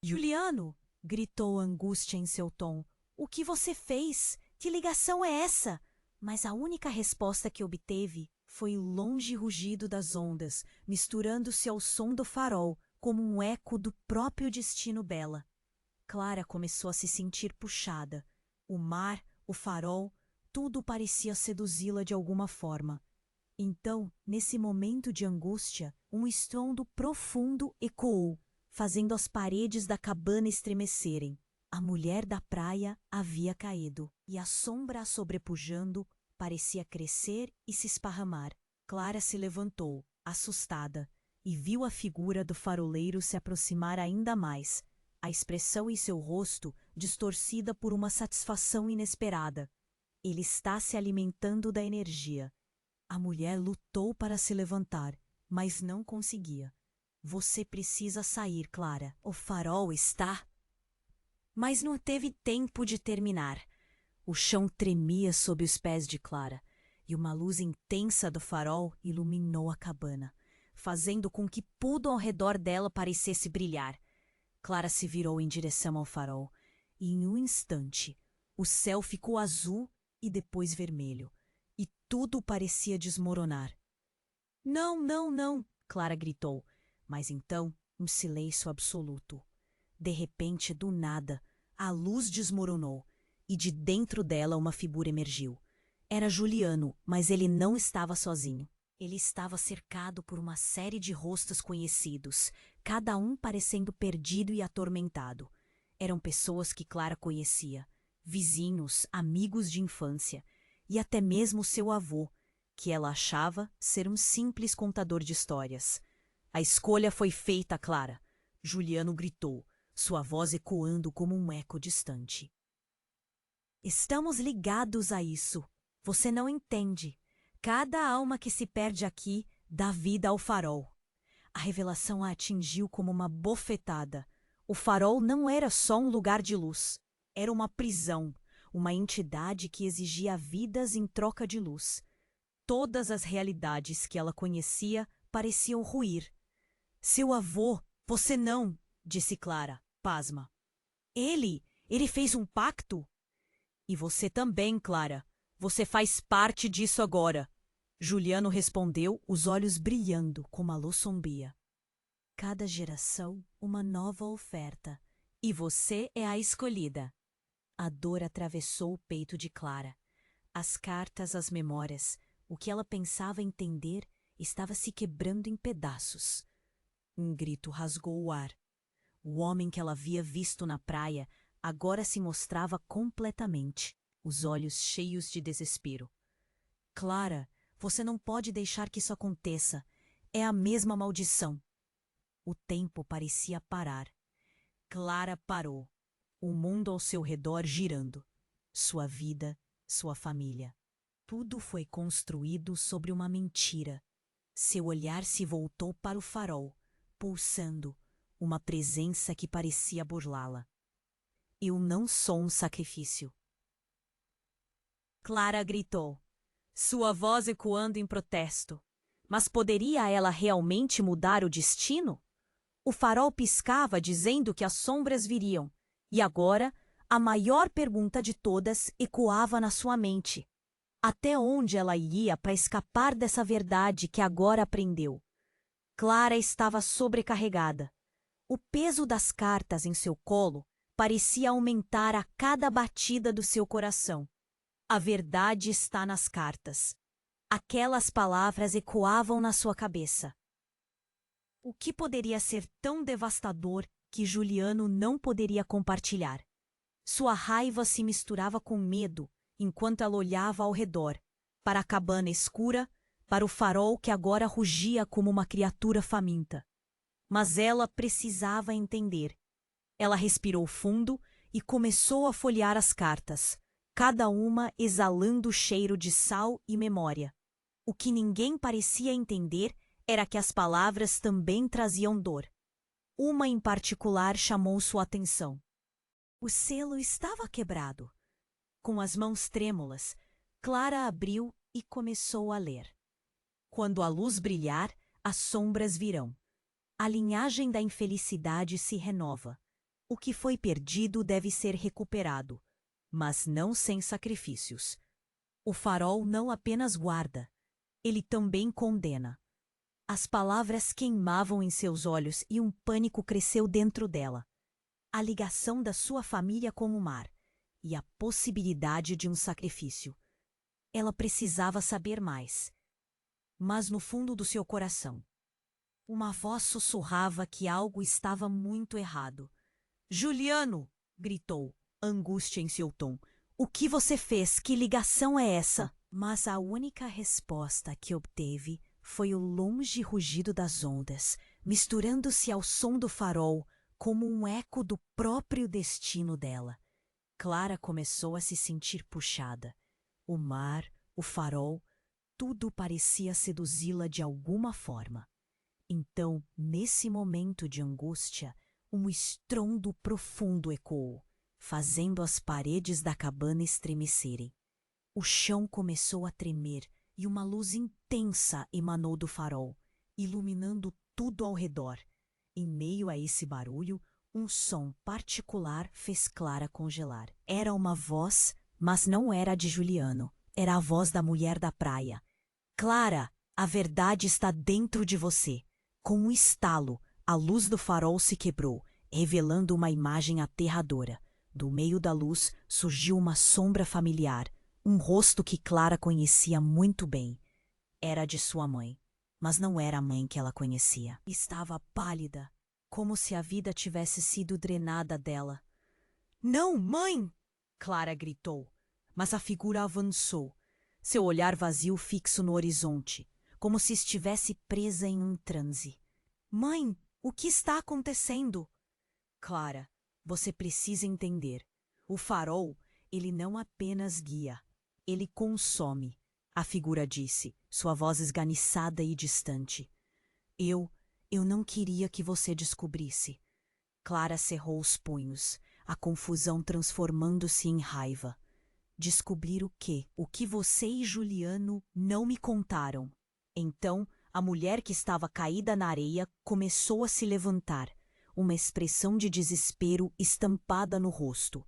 Juliano! Gritou a angústia em seu tom. O que você fez? Que ligação é essa? Mas a única resposta que obteve foi o longe rugido das ondas, misturando-se ao som do farol, como um eco do próprio destino dela. Clara começou a se sentir puxada. O mar, o farol, tudo parecia seduzi-la de alguma forma. Então, nesse momento de angústia, um estrondo profundo ecoou, fazendo as paredes da cabana estremecerem. A mulher da praia havia caído, e a sombra a sobrepujando parecia crescer e se esparramar. Clara se levantou, assustada, e viu a figura do faroleiro se aproximar ainda mais, a expressão em seu rosto distorcida por uma satisfação inesperada. Ele está se alimentando da energia. A mulher lutou para se levantar, mas não conseguia. Você precisa sair, Clara. O farol está... Mas não teve tempo de terminar. O chão tremia sob os pés de Clara, e uma luz intensa do farol iluminou a cabana, fazendo com que tudo ao redor dela parecesse brilhar. Clara se virou em direção ao farol, e em um instante, o céu ficou azul e depois vermelho, e tudo parecia desmoronar. Não, não, não! Clara gritou, mas então um silêncio absoluto. De repente, do nada, a luz desmoronou, e de dentro dela uma figura emergiu. Era Juliano, mas ele não estava sozinho. Ele estava cercado por uma série de rostos conhecidos, cada um parecendo perdido e atormentado. Eram pessoas que Clara conhecia, vizinhos, amigos de infância, e até mesmo seu avô, que ela achava ser um simples contador de histórias. A escolha foi feita, Clara. Juliano gritou, sua voz ecoando como um eco distante. Estamos ligados a isso. Você não entende. Cada alma que se perde aqui dá vida ao farol. A revelação a atingiu como uma bofetada. O farol não era só um lugar de luz. Era uma prisão, uma entidade que exigia vidas em troca de luz. Todas as realidades que ela conhecia pareciam ruir. Seu avô, você não, disse Clara, pasma. Ele fez um pacto? E você também, Clara. Você faz parte disso agora. Juliano respondeu, os olhos brilhando como a luz sombria. Cada geração, uma nova oferta. E você é a escolhida. A dor atravessou o peito de Clara. As cartas, as memórias, o que ela pensava entender, estava se quebrando em pedaços. Um grito rasgou o ar. O homem que ela havia visto na praia agora se mostrava completamente, os olhos cheios de desespero. Clara, você não pode deixar que isso aconteça. É a mesma maldição. O tempo parecia parar. Clara parou, o mundo ao seu redor girando. sua vida, sua família. Tudo foi construído sobre uma mentira. Seu olhar se voltou para o farol, pulsando, uma presença que parecia burlá-la. Eu não sou um sacrifício. Clara gritou, sua voz ecoando em protesto. Mas poderia ela realmente mudar o destino? O farol piscava dizendo que as sombras viriam, e agora a maior pergunta de todas ecoava na sua mente. Até onde ela iria para escapar dessa verdade que agora aprendeu? Clara estava sobrecarregada. O peso das cartas em seu colo parecia aumentar a cada batida do seu coração. A verdade está nas cartas. Aquelas palavras ecoavam na sua cabeça. O que poderia ser tão devastador que Juliano não poderia compartilhar? Sua raiva se misturava com medo enquanto ela olhava ao redor, para a cabana escura, para o farol que agora rugia como uma criatura faminta. Mas ela precisava entender. Ela respirou fundo e começou a folhear as cartas, cada uma exalando o cheiro de sal e memória. O que ninguém parecia entender era que as palavras também traziam dor. Uma em particular chamou sua atenção. O selo estava quebrado. Com as mãos trêmulas, Clara abriu e começou a ler. Quando a luz brilhar, as sombras virão. A linhagem da infelicidade se renova. O que foi perdido deve ser recuperado, mas não sem sacrifícios. O farol não apenas guarda, ele também condena. As palavras queimavam em seus olhos e um pânico cresceu dentro dela. A ligação da sua família com o mar e a possibilidade de um sacrifício. Ela precisava saber mais. Mas no fundo do seu coração, uma voz sussurrava que algo estava muito errado. Juliano! Gritou, angústia em seu tom. O que você fez? Que ligação é essa? Mas a única resposta que obteve foi o longe rugido das ondas, misturando-se ao som do farol como um eco do próprio destino dela. Clara começou a se sentir puxada. O mar, o farol, tudo parecia seduzi-la de alguma forma. Então, nesse momento de angústia, um estrondo profundo ecoou, fazendo as paredes da cabana estremecerem. O chão começou a tremer e uma luz intensa emanou do farol, iluminando tudo ao redor. Em meio a esse barulho, um som particular fez Clara congelar. Era uma voz, mas não era a de Juliano. Era a voz da mulher da praia. Clara, a verdade está dentro de você. Com um estalo, a luz do farol se quebrou, revelando uma imagem aterradora. Do meio da luz surgiu uma sombra familiar, um rosto que Clara conhecia muito bem. Era de sua mãe, mas não era a mãe que ela conhecia. Estava pálida, como se a vida tivesse sido drenada dela. Não, mãe! Clara gritou, mas a figura avançou, seu olhar vazio fixo no horizonte, como se estivesse presa em um transe. Mãe, o que está acontecendo? Clara, você precisa entender. O farol, ele não apenas guia, ele consome, a figura disse, sua voz esganiçada e distante. Eu não queria que você descobrisse. Clara cerrou os punhos, a confusão transformando-se em raiva. Descobrir o quê? O que você e Juliano não me contaram. Então, a mulher que estava caída na areia começou a se levantar, uma expressão de desespero estampada no rosto.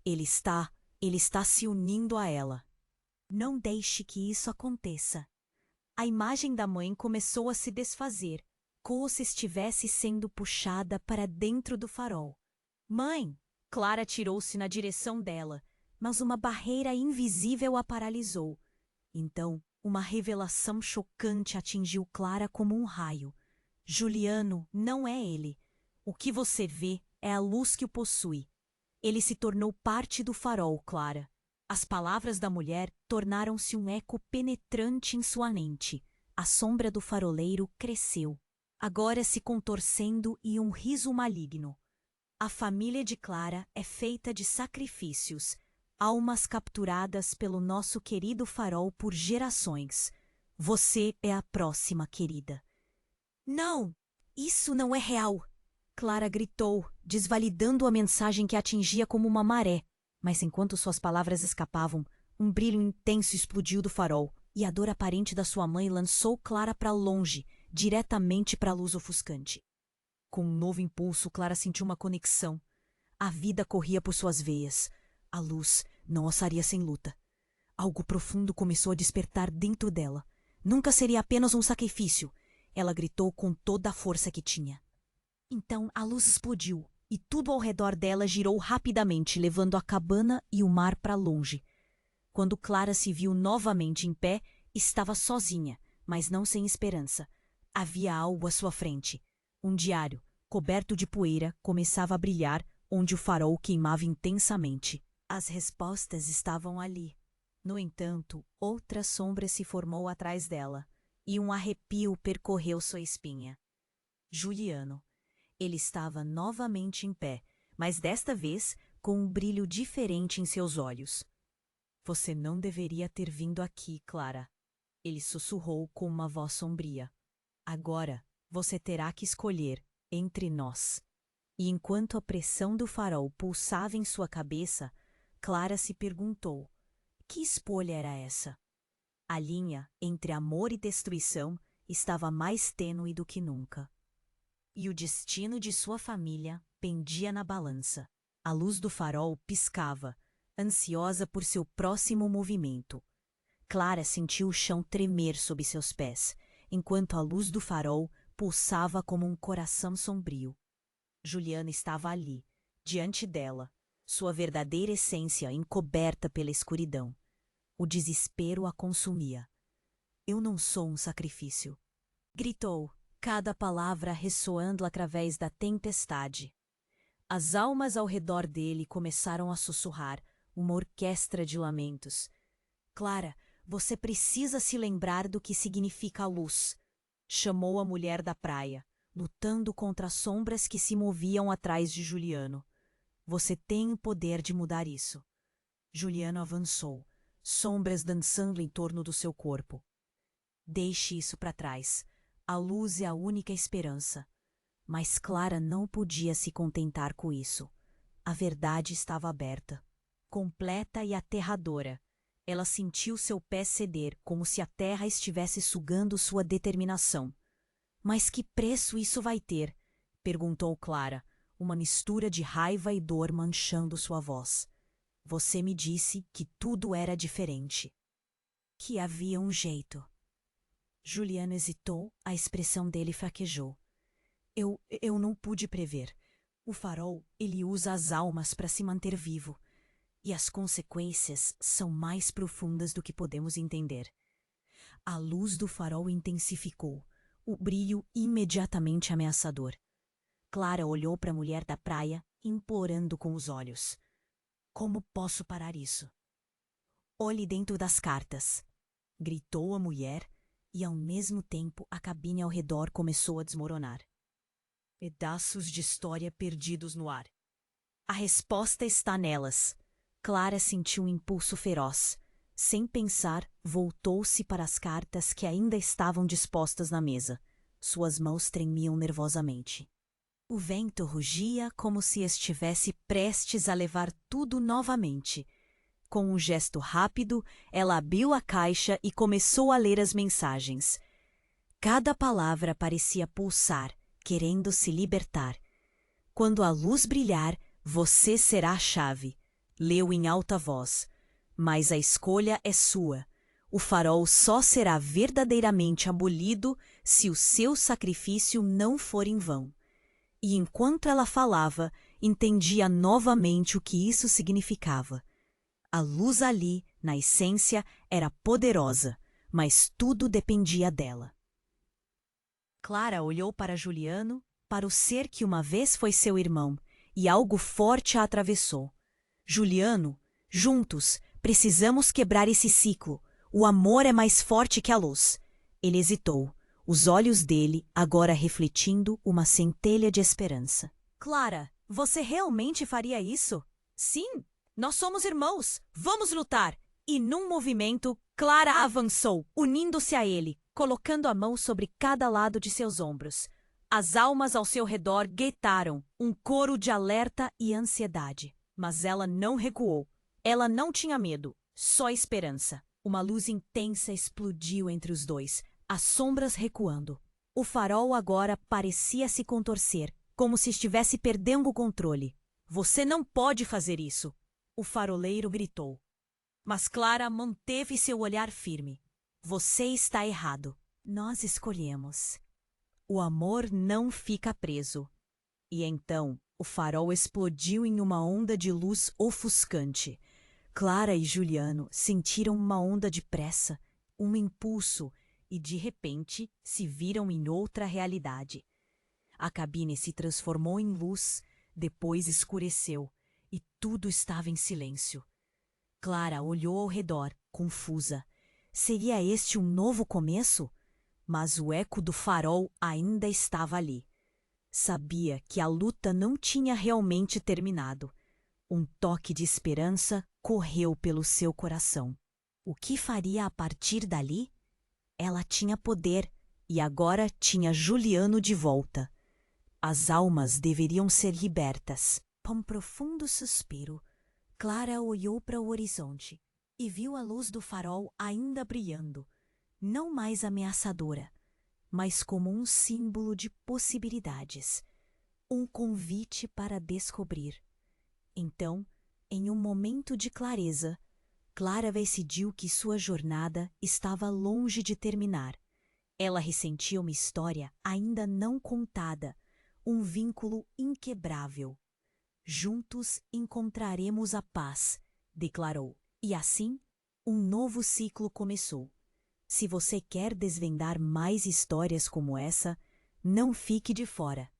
Ele está se unindo a ela. Não deixe que isso aconteça. A imagem da mãe começou a se desfazer, como se estivesse sendo puxada para dentro do farol. Mãe! Clara tirou-se na direção dela, mas uma barreira invisível a paralisou. Então, uma revelação chocante atingiu Clara como um raio. Juliano não é ele. O que você vê é a luz que o possui. Ele se tornou parte do farol, Clara. As palavras da mulher tornaram-se um eco penetrante em sua mente. A sombra do faroleiro cresceu, agora se contorcendo em um riso maligno. A família de Clara é feita de sacrifícios. almas capturadas pelo nosso querido farol por gerações. Você é a próxima, querida. Não! Isso não é real! Clara gritou, desvalidando a mensagem que a atingia como uma maré. Mas enquanto suas palavras escapavam, um brilho intenso explodiu do farol, e a dor aparente da sua mãe lançou Clara para longe, diretamente para a luz ofuscante. Com um novo impulso, Clara sentiu uma conexão. A vida corria por suas veias. A luz não ossaria sem luta. Algo profundo começou a despertar dentro dela. Nunca seria apenas um sacrifício. Ela gritou com toda a força que tinha. Então a luz explodiu, e tudo ao redor dela girou rapidamente, levando a cabana e o mar para longe. Quando Clara se viu novamente em pé, estava sozinha, mas não sem esperança. Havia algo à sua frente. Um diário, coberto de poeira, começava a brilhar, onde o farol queimava intensamente. As respostas estavam ali. No entanto, outra sombra se formou atrás dela, e um arrepio percorreu sua espinha. Juliano. Ele estava novamente em pé, mas desta vez com um brilho diferente em seus olhos. Você não deveria ter vindo aqui, Clara. Ele sussurrou com uma voz sombria. Agora você terá que escolher entre nós. E enquanto a pressão do farol pulsava em sua cabeça, Clara se perguntou: que escolha era essa? A linha entre amor e destruição estava mais tênue do que nunca. E o destino de sua família pendia na balança. A luz do farol piscava, ansiosa por seu próximo movimento. Clara sentiu o chão tremer sob seus pés, enquanto a luz do farol pulsava como um coração sombrio. Juliana estava ali, diante dela, sua verdadeira essência encoberta pela escuridão. O desespero a consumia. Eu não sou um sacrifício, gritou, cada palavra ressoando através da tempestade. As almas ao redor dele começaram a sussurrar, uma orquestra de lamentos. Clara, você precisa se lembrar do que significa a luz, chamou a mulher da praia, lutando contra as sombras que se moviam atrás de Juliano. Você tem o poder de mudar isso. Juliano avançou, sombras dançando em torno do seu corpo. Deixe isso para trás. A luz é a única esperança. Mas Clara não podia se contentar com isso. A verdade estava aberta, completa e aterradora. Ela sentiu seu pé ceder, como se a terra estivesse sugando sua determinação. Mas que preço isso vai ter? Perguntou Clara, uma mistura de raiva e dor manchando sua voz. Você me disse que tudo era diferente. Que havia um jeito. Juliano hesitou, a expressão dele fraquejou. Eu não pude prever. O farol, ele usa as almas para se manter vivo. E as consequências são mais profundas do que podemos entender. A luz do farol intensificou, o brilho imediatamente ameaçador. Clara olhou para a mulher da praia, implorando com os olhos. Como posso parar isso? Olhe dentro das cartas, gritou a mulher, e ao mesmo tempo a cabine ao redor começou a desmoronar. Pedaços de história perdidos no ar. A resposta está nelas. Clara sentiu um impulso feroz. Sem pensar, voltou-se para as cartas que ainda estavam dispostas na mesa. Suas mãos tremiam nervosamente. O vento rugia como se estivesse prestes a levar tudo novamente. Com um gesto rápido, ela abriu a caixa e começou a ler as mensagens. Cada palavra parecia pulsar, querendo se libertar. Quando a luz brilhar, você será a chave, leu em alta voz. Mas a escolha é sua. O farol só será verdadeiramente abolido se o seu sacrifício não for em vão. E enquanto ela falava, entendia novamente o que isso significava. A luz ali, na essência, era poderosa, mas tudo dependia dela. Clara olhou para Juliano, para o ser que uma vez foi seu irmão, e algo forte a atravessou. Juliano, juntos, precisamos quebrar esse ciclo. O amor é mais forte que a luz. Ele hesitou, os olhos dele agora refletindo uma centelha de esperança. Clara, você realmente faria isso? Sim, Nós somos irmãos! Vamos lutar! E num movimento, Clara avançou, unindo-se a ele, colocando a mão sobre cada lado de seus ombros. As almas ao seu redor gritaram, um coro de alerta e ansiedade. Mas ela não recuou. Ela não tinha medo, só esperança. Uma luz intensa explodiu entre os dois, as sombras recuando. O farol agora parecia se contorcer, como se estivesse perdendo o controle. Você não pode fazer isso! O faroleiro gritou. Mas Clara manteve seu olhar firme. Você está errado. Nós escolhemos. O amor não fica preso. E então o farol explodiu em uma onda de luz ofuscante. Clara e Juliano sentiram uma onda de pressa, um impulso, e de repente se viram em outra realidade. A cabine se transformou em luz, depois escureceu, e tudo estava em silêncio. Clara olhou ao redor, confusa. Seria este um novo começo? Mas o eco do farol ainda estava ali. Sabia que a luta não tinha realmente terminado. Um toque de esperança correu pelo seu coração. O que faria a partir dali? Ela tinha poder e agora tinha Juliano de volta. As almas deveriam ser libertas. Com um profundo suspiro, Clara olhou para o horizonte e viu a luz do farol ainda brilhando, não mais ameaçadora, mas como um símbolo de possibilidades, um convite para descobrir. Então, em um momento de clareza, Clara decidiu que sua jornada estava longe de terminar. Ela ressentia uma história ainda não contada, um vínculo inquebrável. Juntos encontraremos a paz, declarou. E assim, um novo ciclo começou. Se você quer desvendar mais histórias como essa, não fique de fora.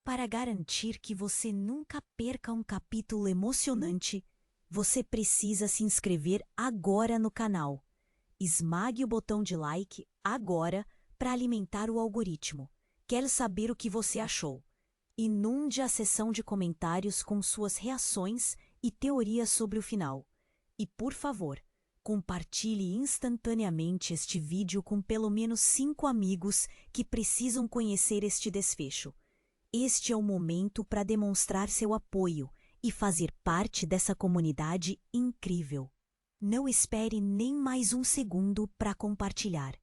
Para garantir que você nunca perca um capítulo emocionante, você precisa se inscrever agora no canal. Esmague o botão de like agora para alimentar o algoritmo. Quero saber o que você achou. Inunde a seção de comentários com suas reações e teorias sobre o final. E, por favor, compartilhe instantaneamente este vídeo com pelo menos 5 amigos que precisam conhecer este desfecho. Este é o momento para demonstrar seu apoio e fazer parte dessa comunidade incrível. Não espere nem mais um segundo para compartilhar.